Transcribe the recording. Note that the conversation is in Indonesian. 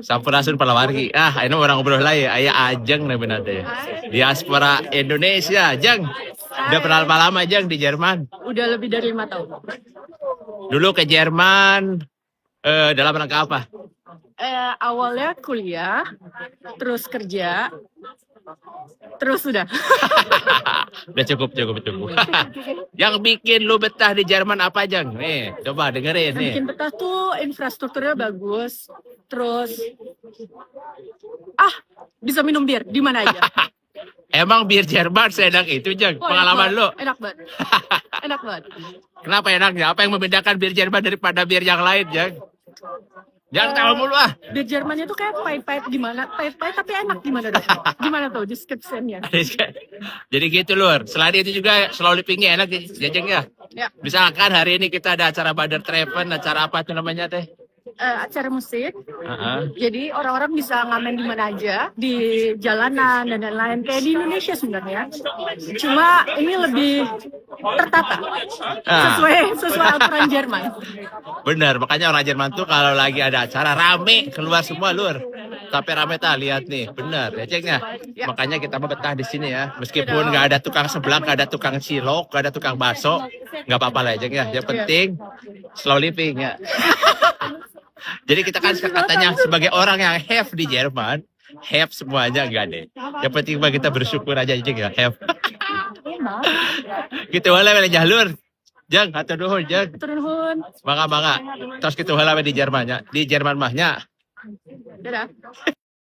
Sampurasun palawargi. Ini orang ngobrol lain. Ayah Ajeng nih benar deh. Diaspora Indonesia, Jeng. Udah berapa lama Jeng di Jerman? Udah lebih dari 5 tahun. Dulu ke Jerman dalam rangka apa? Awalnya kuliah, terus kerja, terus udah. Udah cukup. Yang bikin lu betah di Jerman apa Jeng? Nih, coba dengerin nih. Bikin betah tuh infrastrukturnya bagus, terus bisa minum bir di mana aja. Emang bir Jerman seenak itu Jeng? Pengalaman lu? Enak banget. Enak banget. Kenapa enaknya? Apa yang membedakan bir Jerman daripada bir yang lain Jeng? Jangan tahu mulu Bir Jerman itu kayak pahit-pahit gimana? Pahit-pahit tapi enak gimana dong? Gimana tuh description-nya? Jadi gitu Lur. Selain itu juga selalu livingnya enak ya Jeng ya? Ya. Misalkan hari ini kita ada acara Bader Treven, acara apa tuh namanya teh? Acara musik. Jadi orang-orang bisa ngamen di mana aja, di jalanan dan lain-lain kayak di Indonesia sebenarnya. Cuma ini lebih tertata, sesuai aturan Jerman. Bener, makanya orang Jerman tuh kalau lagi ada acara rame keluar semua Lur. Tapi rame tak lihat nih, bener ya Cengnya. Ya. Makanya kita mau betah di sini ya. Meskipun nggak ada tukang seblak, nggak ada tukang cilok, nggak ada tukang bakso, nggak apa-apa lah ya Ceng ya. Yang penting slow living ya. Jadi kita kan katanya sebagai orang yang have di Jerman, have semuanya enggak deh. Yang penting mah kita bersyukur aja Jeng ya, have. Gitu wae jalur. Jeng, hatur nuhun Jeng. Turun hun. Bangga. Terus gitu wae di Jerman ya. Di Jerman mahnya. Dadah.